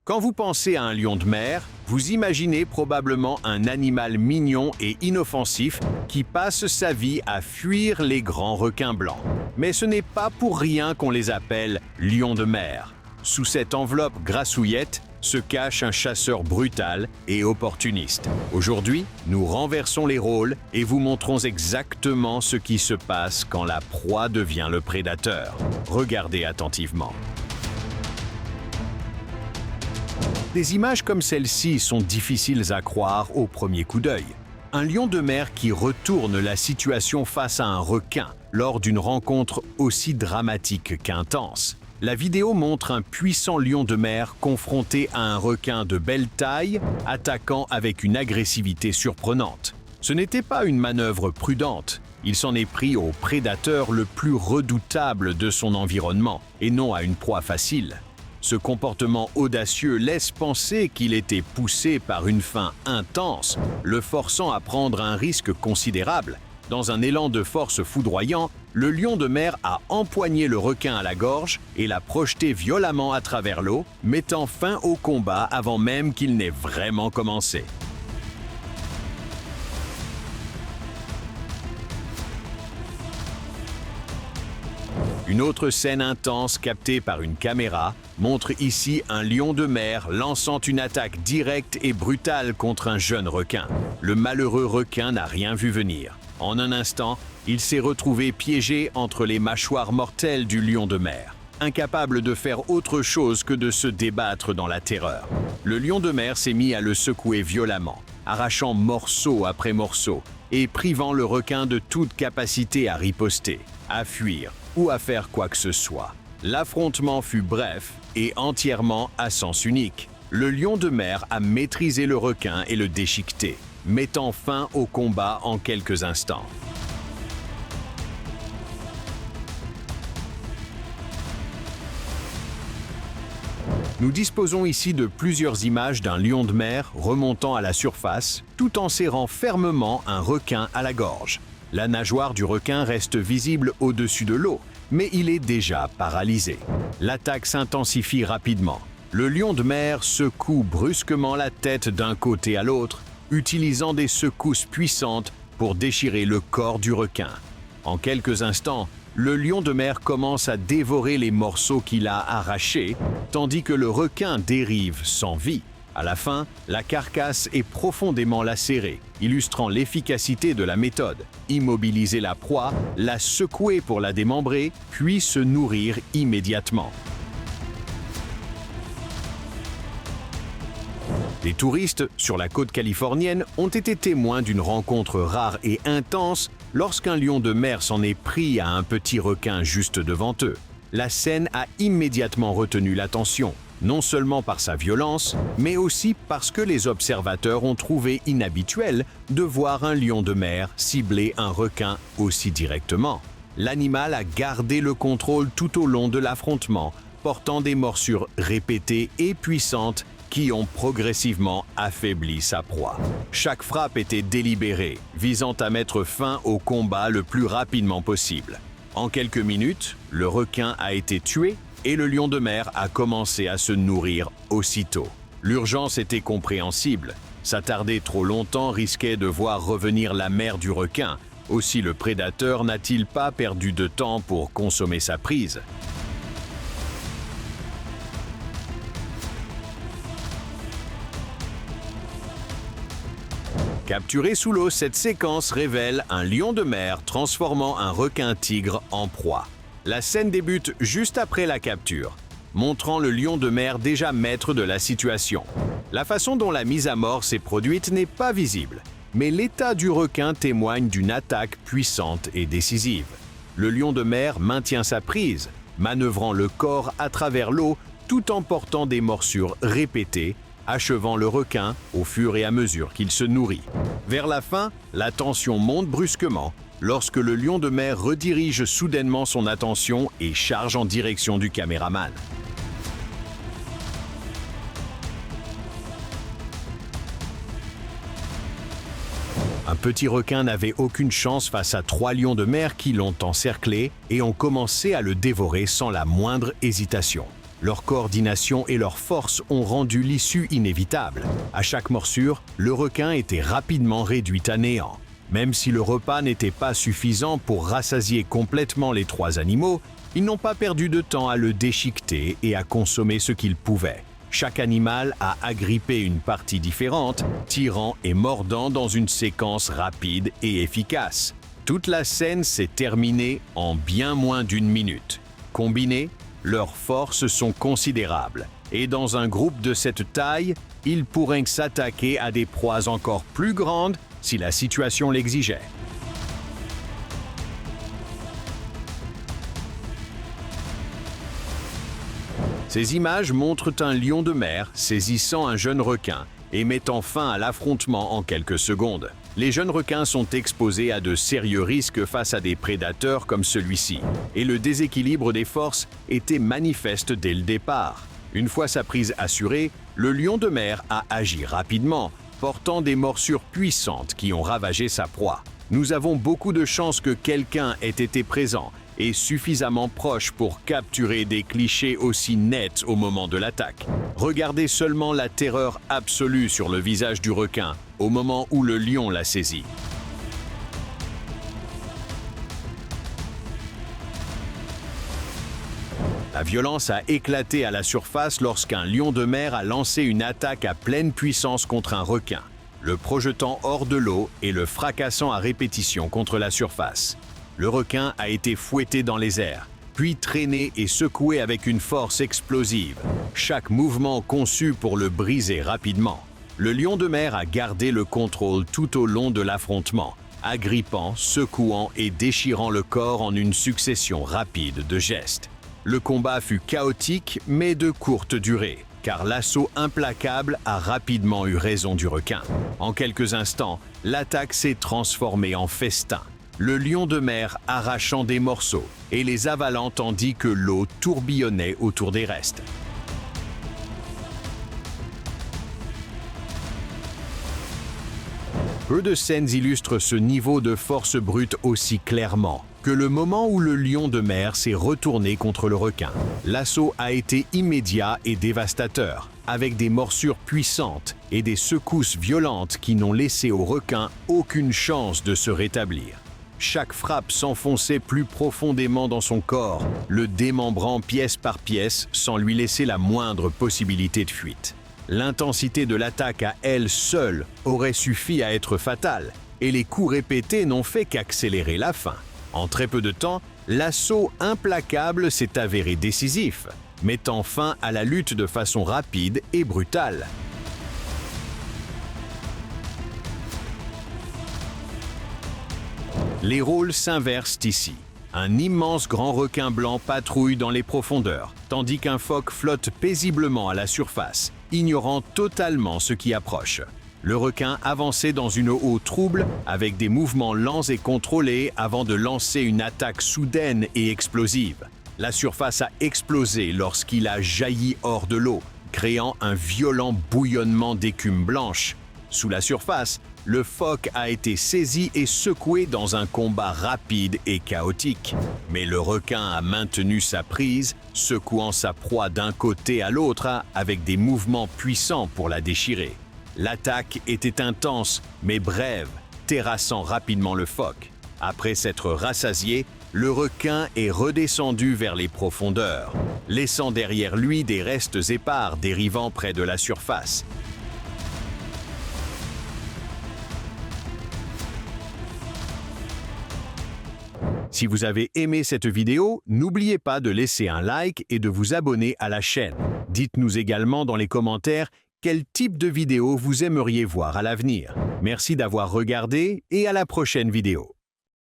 Quand vous pensez à un lion de mer, vous imaginez probablement un animal mignon et inoffensif qui passe sa vie à fuir les grands requins blancs. Mais ce n'est pas pour rien qu'on les appelle lions de mer. Sous cette enveloppe grassouillette se cache un chasseur brutal et opportuniste. Aujourd'hui, nous renversons les rôles et vous montrons exactement ce qui se passe quand la proie devient le prédateur. Regardez attentivement. Des images comme celle-ci sont difficiles à croire au premier coup d'œil. Un lion de mer qui retourne la situation face à un requin lors d'une rencontre aussi dramatique qu'intense. La vidéo montre un puissant lion de mer confronté à un requin de belle taille, attaquant avec une agressivité surprenante. Ce n'était pas une manœuvre prudente. Il s'en est pris au prédateur le plus redoutable de son environnement, et non à une proie facile. Ce comportement audacieux laisse penser qu'il était poussé par une faim intense, le forçant à prendre un risque considérable. Dans un élan de force foudroyant, le lion de mer a empoigné le requin à la gorge et l'a projeté violemment à travers l'eau, mettant fin au combat avant même qu'il n'ait vraiment commencé. Une autre scène intense captée par une caméra montre ici un lion de mer lançant une attaque directe et brutale contre un jeune requin. Le malheureux requin n'a rien vu venir. En un instant, il s'est retrouvé piégé entre les mâchoires mortelles du lion de mer, incapable de faire autre chose que de se débattre dans la terreur. Le lion de mer s'est mis à le secouer violemment, arrachant morceau après morceau et privant le requin de toute capacité à riposter, à fuir ou à faire quoi que ce soit. L'affrontement fut bref et entièrement à sens unique. Le lion de mer a maîtrisé le requin et le déchiqueté, mettant fin au combat en quelques instants. Nous disposons ici de plusieurs images d'un lion de mer remontant à la surface, tout en serrant fermement un requin à la gorge. La nageoire du requin reste visible au-dessus de l'eau, mais il est déjà paralysé. L'attaque s'intensifie rapidement. Le lion de mer secoue brusquement la tête d'un côté à l'autre, utilisant des secousses puissantes pour déchirer le corps du requin. En quelques instants, le lion de mer commence à dévorer les morceaux qu'il a arrachés, tandis que le requin dérive sans vie. À la fin, la carcasse est profondément lacérée, illustrant l'efficacité de la méthode. Immobiliser la proie, la secouer pour la démembrer, puis se nourrir immédiatement. Les touristes sur la côte californienne ont été témoins d'une rencontre rare et intense lorsqu'un lion de mer s'en est pris à un petit requin juste devant eux. La scène a immédiatement retenu l'attention, non seulement par sa violence, mais aussi parce que les observateurs ont trouvé inhabituel de voir un lion de mer cibler un requin aussi directement. L'animal a gardé le contrôle tout au long de l'affrontement, portant des morsures répétées et puissantes qui ont progressivement affaibli sa proie. Chaque frappe était délibérée, visant à mettre fin au combat le plus rapidement possible. En quelques minutes, le requin a été tué et le lion de mer a commencé à se nourrir aussitôt. L'urgence était compréhensible. S'attarder trop longtemps risquait de voir revenir la mère du requin. Aussi le prédateur n'a-t-il pas perdu de temps pour consommer sa prise? Capturé sous l'eau, cette séquence révèle un lion de mer transformant un requin-tigre en proie. La scène débute juste après la capture, montrant le lion de mer déjà maître de la situation. La façon dont la mise à mort s'est produite n'est pas visible, mais l'état du requin témoigne d'une attaque puissante et décisive. Le lion de mer maintient sa prise, manœuvrant le corps à travers l'eau tout en portant des morsures répétées, achevant le requin au fur et à mesure qu'il se nourrit. Vers la fin, la tension monte brusquement lorsque le lion de mer redirige soudainement son attention et charge en direction du caméraman. Un petit requin n'avait aucune chance face à 3 lions de mer qui l'ont encerclé et ont commencé à le dévorer sans la moindre hésitation. Leur coordination et leur force ont rendu l'issue inévitable. À chaque morsure, le requin était rapidement réduit à néant. Même si le repas n'était pas suffisant pour rassasier complètement les trois animaux, ils n'ont pas perdu de temps à le déchiqueter et à consommer ce qu'ils pouvaient. Chaque animal a agrippé une partie différente, tirant et mordant dans une séquence rapide et efficace. Toute la scène s'est terminée en bien moins d'une minute. Combinés, leurs forces sont considérables, et dans un groupe de cette taille, ils pourraient s'attaquer à des proies encore plus grandes si la situation l'exigeait. Ces images montrent un lion de mer saisissant un jeune requin et mettant fin à l'affrontement en quelques secondes. Les jeunes requins sont exposés à de sérieux risques face à des prédateurs comme celui-ci, et le déséquilibre des forces était manifeste dès le départ. Une fois sa prise assurée, le lion de mer a agi rapidement, portant des morsures puissantes qui ont ravagé sa proie. Nous avons beaucoup de chance que quelqu'un ait été présent et suffisamment proche pour capturer des clichés aussi nets au moment de l'attaque. Regardez seulement la terreur absolue sur le visage du requin au moment où le lion l'a saisi. La violence a éclaté à la surface lorsqu'un lion de mer a lancé une attaque à pleine puissance contre un requin, le projetant hors de l'eau et le fracassant à répétition contre la surface. Le requin a été fouetté dans les airs, puis traîné et secoué avec une force explosive, chaque mouvement conçu pour le briser rapidement. Le lion de mer a gardé le contrôle tout au long de l'affrontement, agrippant, secouant et déchirant le corps en une succession rapide de gestes. Le combat fut chaotique mais de courte durée, car l'assaut implacable a rapidement eu raison du requin. En quelques instants, l'attaque s'est transformée en festin, le lion de mer arrachant des morceaux et les avalant tandis que l'eau tourbillonnait autour des restes. Peu de scènes illustrent ce niveau de force brute aussi clairement que le moment où le lion de mer s'est retourné contre le requin. L'assaut a été immédiat et dévastateur, avec des morsures puissantes et des secousses violentes qui n'ont laissé au requin aucune chance de se rétablir. Chaque frappe s'enfonçait plus profondément dans son corps, le démembrant pièce par pièce sans lui laisser la moindre possibilité de fuite. L'intensité de l'attaque à elle seule aurait suffi à être fatale, et les coups répétés n'ont fait qu'accélérer la fin. En très peu de temps, l'assaut implacable s'est avéré décisif, mettant fin à la lutte de façon rapide et brutale. Les rôles s'inversent ici. Un immense grand requin blanc patrouille dans les profondeurs, tandis qu'un phoque flotte paisiblement à la surface, ignorant totalement ce qui approche. Le requin avançait dans une eau trouble, avec des mouvements lents et contrôlés avant de lancer une attaque soudaine et explosive. La surface a explosé lorsqu'il a jailli hors de l'eau, créant un violent bouillonnement d'écume blanche. Sous la surface, le phoque a été saisi et secoué dans un combat rapide et chaotique. Mais le requin a maintenu sa prise, secouant sa proie d'un côté à l'autre avec des mouvements puissants pour la déchirer. L'attaque était intense, mais brève, terrassant rapidement le phoque. Après s'être rassasié, le requin est redescendu vers les profondeurs, laissant derrière lui des restes épars dérivant près de la surface. Si vous avez aimé cette vidéo, n'oubliez pas de laisser un like et de vous abonner à la chaîne. Dites-nous également dans les commentaires quel type de vidéo vous aimeriez voir à l'avenir. Merci d'avoir regardé et à la prochaine vidéo.